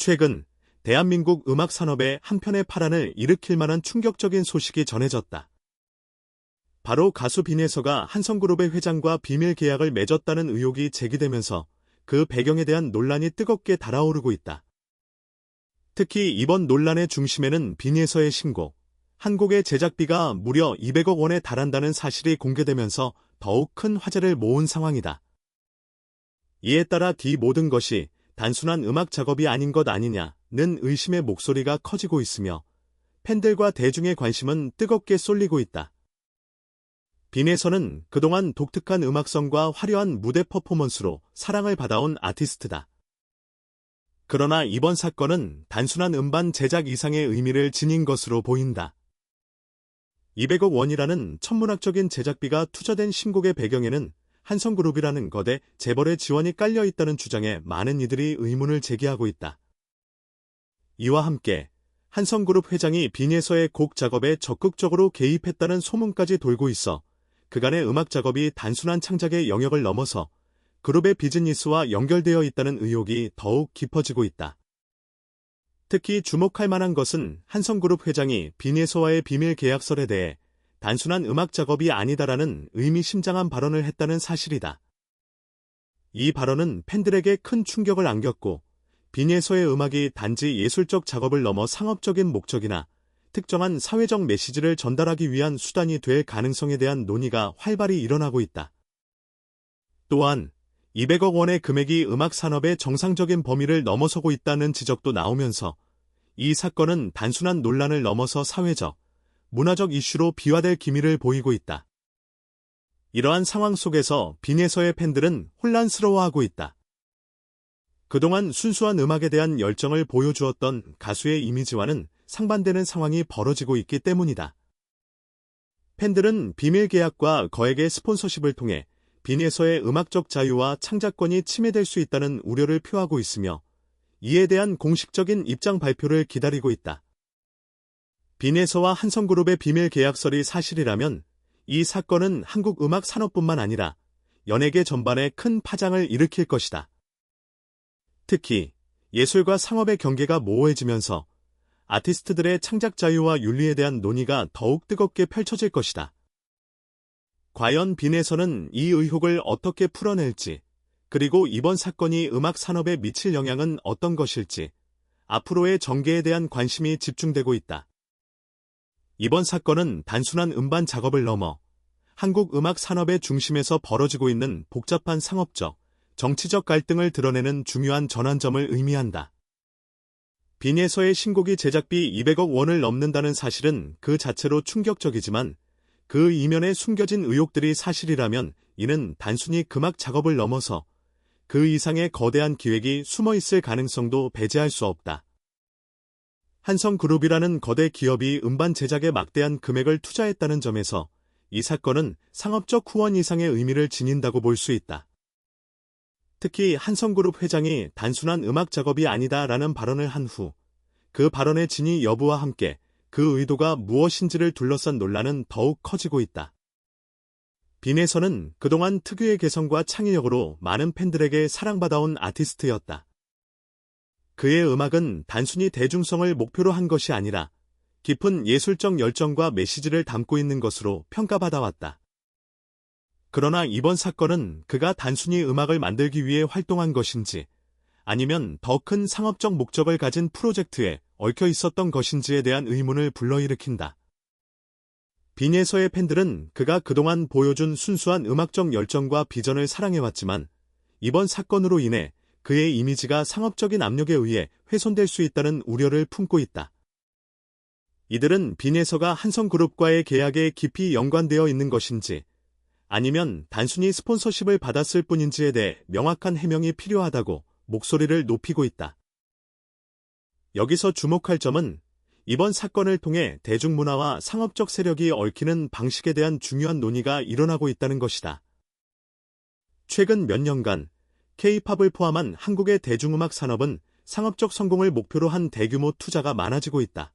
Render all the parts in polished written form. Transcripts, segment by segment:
최근 대한민국 음악 산업에 한편의 파란을 일으킬 만한 충격적인 소식이 전해졌다. 바로 가수 빈에서가 한성그룹의 회장과 비밀 계약을 맺었다는 의혹이 제기되면서 그 배경에 대한 논란이 뜨겁게 달아오르고 있다. 특히 이번 논란의 중심에는 빈에서의 신곡, 한 곡의 제작비가 무려 200억 원에 달한다는 사실이 공개되면서 더욱 큰 화제를 모은 상황이다. 이에 따라 이 모든 것이 단순한 음악 작업이 아닌 것 아니냐는 의심의 목소리가 커지고 있으며 팬들과 대중의 관심은 뜨겁게 쏠리고 있다. 빈에서는 그동안 독특한 음악성과 화려한 무대 퍼포먼스로 사랑을 받아온 아티스트다. 그러나 이번 사건은 단순한 음반 제작 이상의 의미를 지닌 것으로 보인다. 200억 원이라는 천문학적인 제작비가 투자된 신곡의 배경에는 한성그룹이라는 거대 재벌의 지원이 깔려 있다는 주장에 많은 이들이 의문을 제기하고 있다. 이와 함께 한성그룹 회장이 빈에서의 곡 작업에 적극적으로 개입했다는 소문까지 돌고 있어 그간의 음악 작업이 단순한 창작의 영역을 넘어서 그룹의 비즈니스와 연결되어 있다는 의혹이 더욱 깊어지고 있다. 특히 주목할 만한 것은 한성그룹 회장이 빈에서와의 비밀 계약설에 대해 단순한 음악 작업이 아니다라는 의미심장한 발언을 했다는 사실이다. 이 발언은 팬들에게 큰 충격을 안겼고 빈에서의 음악이 단지 예술적 작업을 넘어 상업적인 목적이나 특정한 사회적 메시지를 전달하기 위한 수단이 될 가능성에 대한 논의가 활발히 일어나고 있다. 또한 200억 원의 금액이 음악 산업의 정상적인 범위를 넘어서고 있다는 지적도 나오면서 이 사건은 단순한 논란을 넘어서 사회적, 문화적 이슈로 비화될 기미를 보이고 있다. 이러한 상황 속에서 빈에서의 팬들은 혼란스러워하고 있다. 그동안 순수한 음악에 대한 열정을 보여주었던 가수의 이미지와는 상반되는 상황이 벌어지고 있기 때문이다. 팬들은 비밀 계약과 거액의 스폰서십을 통해 빈에서의 음악적 자유와 창작권이 침해될 수 있다는 우려를 표하고 있으며 이에 대한 공식적인 입장 발표를 기다리고 있다. 빈에서와 한성그룹의 비밀 계약설이 사실이라면 이 사건은 한국 음악 산업뿐만 아니라 연예계 전반에 큰 파장을 일으킬 것이다. 특히 예술과 상업의 경계가 모호해지면서 아티스트들의 창작 자유와 윤리에 대한 논의가 더욱 뜨겁게 펼쳐질 것이다. 과연 빈에서는 이 의혹을 어떻게 풀어낼지, 그리고 이번 사건이 음악 산업에 미칠 영향은 어떤 것일지, 앞으로의 전개에 대한 관심이 집중되고 있다. 이번 사건은 단순한 음반 작업을 넘어 한국 음악 산업의 중심에서 벌어지고 있는 복잡한 상업적, 정치적 갈등을 드러내는 중요한 전환점을 의미한다. 빈에서의 신곡이 제작비 200억 원을 넘는다는 사실은 그 자체로 충격적이지만 그 이면에 숨겨진 의혹들이 사실이라면 이는 단순히 음악 작업을 넘어서 그 이상의 거대한 기획이 숨어 있을 가능성도 배제할 수 없다. 한성그룹이라는 거대 기업이 음반 제작에 막대한 금액을 투자했다는 점에서 이 사건은 상업적 후원 이상의 의미를 지닌다고 볼 수 있다. 특히 한성그룹 회장이 단순한 음악 작업이 아니다라는 발언을 한 후 그 발언의 진위 여부와 함께 그 의도가 무엇인지를 둘러싼 논란은 더욱 커지고 있다. 빈에서는 그동안 특유의 개성과 창의력으로 많은 팬들에게 사랑받아온 아티스트였다. 그의 음악은 단순히 대중성을 목표로 한 것이 아니라 깊은 예술적 열정과 메시지를 담고 있는 것으로 평가받아왔다. 그러나 이번 사건은 그가 단순히 음악을 만들기 위해 활동한 것인지 아니면 더 큰 상업적 목적을 가진 프로젝트에 얽혀 있었던 것인지에 대한 의문을 불러일으킨다. 빈에서의 팬들은 그가 그동안 보여준 순수한 음악적 열정과 비전을 사랑해왔지만 이번 사건으로 인해 그의 이미지가 상업적인 압력에 의해 훼손될 수 있다는 우려를 품고 있다. 이들은 빈에서가 한성그룹과의 계약에 깊이 연관되어 있는 것인지 아니면 단순히 스폰서십을 받았을 뿐인지에 대해 명확한 해명이 필요하다고 목소리를 높이고 있다. 여기서 주목할 점은 이번 사건을 통해 대중문화와 상업적 세력이 얽히는 방식에 대한 중요한 논의가 일어나고 있다는 것이다. 최근 몇 년간 K-팝을 포함한 한국의 대중음악 산업은 상업적 성공을 목표로 한 대규모 투자가 많아지고 있다.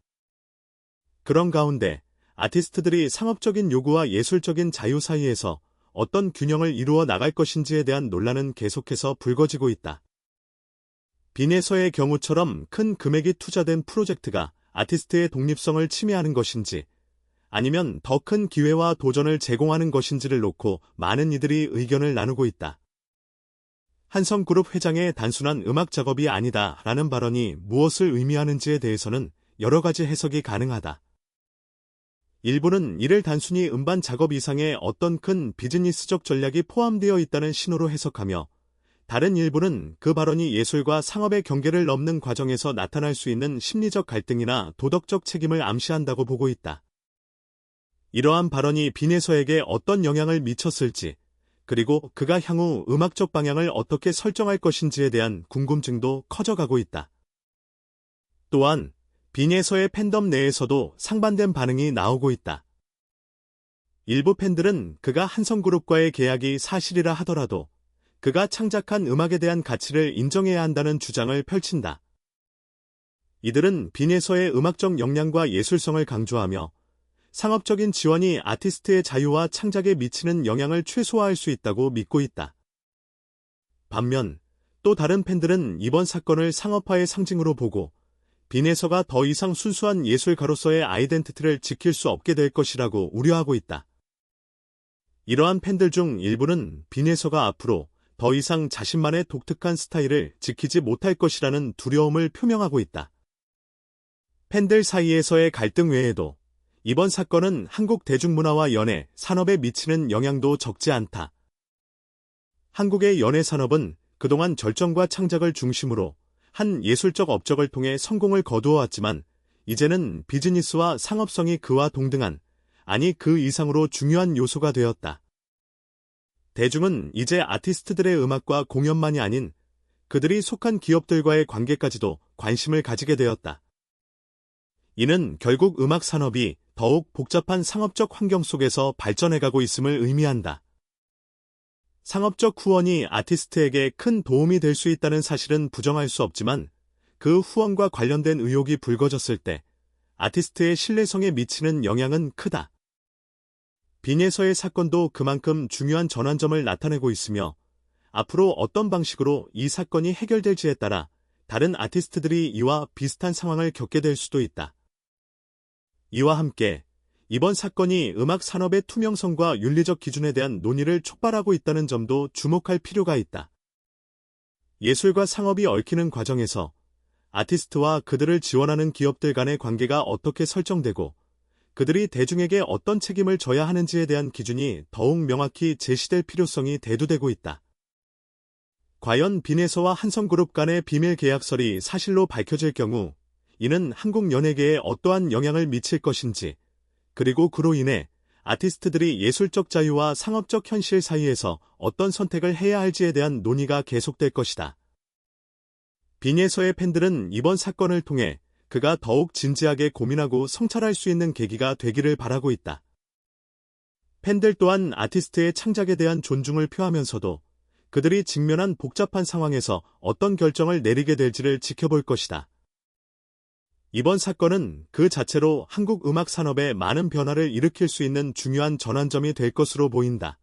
그런 가운데 아티스트들이 상업적인 요구와 예술적인 자유 사이에서 어떤 균형을 이루어 나갈 것인지에 대한 논란은 계속해서 불거지고 있다. 빈에서의 경우처럼 큰 금액이 투자된 프로젝트가 아티스트의 독립성을 침해하는 것인지, 아니면 더 큰 기회와 도전을 제공하는 것인지를 놓고 많은 이들이 의견을 나누고 있다. 한성그룹 회장의 단순한 음악 작업이 아니다라는 발언이 무엇을 의미하는지에 대해서는 여러 가지 해석이 가능하다. 일부는 이를 단순히 음반 작업 이상의 어떤 큰 비즈니스적 전략이 포함되어 있다는 신호로 해석하며, 다른 일부는 그 발언이 예술과 상업의 경계를 넘는 과정에서 나타날 수 있는 심리적 갈등이나 도덕적 책임을 암시한다고 보고 있다. 이러한 발언이 빈에서에게 어떤 영향을 미쳤을지, 그리고 그가 향후 음악적 방향을 어떻게 설정할 것인지에 대한 궁금증도 커져가고 있다. 또한 빈에서의 팬덤 내에서도 상반된 반응이 나오고 있다. 일부 팬들은 그가 한성그룹과의 계약이 사실이라 하더라도 그가 창작한 음악에 대한 가치를 인정해야 한다는 주장을 펼친다. 이들은 빈에서의 음악적 역량과 예술성을 강조하며 상업적인 지원이 아티스트의 자유와 창작에 미치는 영향을 최소화할 수 있다고 믿고 있다. 반면 또 다른 팬들은 이번 사건을 상업화의 상징으로 보고 빈에서가 더 이상 순수한 예술가로서의 아이덴티티를 지킬 수 없게 될 것이라고 우려하고 있다. 이러한 팬들 중 일부는 빈에서가 앞으로 더 이상 자신만의 독특한 스타일을 지키지 못할 것이라는 두려움을 표명하고 있다. 팬들 사이에서의 갈등 외에도 이번 사건은 한국 대중문화와 연예, 산업에 미치는 영향도 적지 않다. 한국의 연예 산업은 그동안 절정과 창작을 중심으로 한 예술적 업적을 통해 성공을 거두어왔지만 이제는 비즈니스와 상업성이 그와 동등한, 아니 그 이상으로 중요한 요소가 되었다. 대중은 이제 아티스트들의 음악과 공연만이 아닌 그들이 속한 기업들과의 관계까지도 관심을 가지게 되었다. 이는 결국 음악 산업이 더욱 복잡한 상업적 환경 속에서 발전해가고 있음을 의미한다. 상업적 후원이 아티스트에게 큰 도움이 될 수 있다는 사실은 부정할 수 없지만 그 후원과 관련된 의혹이 불거졌을 때 아티스트의 신뢰성에 미치는 영향은 크다. 빈에서의 사건도 그만큼 중요한 전환점을 나타내고 있으며 앞으로 어떤 방식으로 이 사건이 해결될지에 따라 다른 아티스트들이 이와 비슷한 상황을 겪게 될 수도 있다. 이와 함께 이번 사건이 음악 산업의 투명성과 윤리적 기준에 대한 논의를 촉발하고 있다는 점도 주목할 필요가 있다. 예술과 상업이 얽히는 과정에서 아티스트와 그들을 지원하는 기업들 간의 관계가 어떻게 설정되고 그들이 대중에게 어떤 책임을 져야 하는지에 대한 기준이 더욱 명확히 제시될 필요성이 대두되고 있다. 과연 빈에서와 한성그룹 간의 비밀 계약설이 사실로 밝혀질 경우 이는 한국 연예계에 어떠한 영향을 미칠 것인지, 그리고 그로 인해 아티스트들이 예술적 자유와 상업적 현실 사이에서 어떤 선택을 해야 할지에 대한 논의가 계속될 것이다. 빈에서의 팬들은 이번 사건을 통해 그가 더욱 진지하게 고민하고 성찰할 수 있는 계기가 되기를 바라고 있다. 팬들 또한 아티스트의 창작에 대한 존중을 표하면서도 그들이 직면한 복잡한 상황에서 어떤 결정을 내리게 될지를 지켜볼 것이다. 이번 사건은 그 자체로 한국 음악 산업에 많은 변화를 일으킬 수 있는 중요한 전환점이 될 것으로 보인다.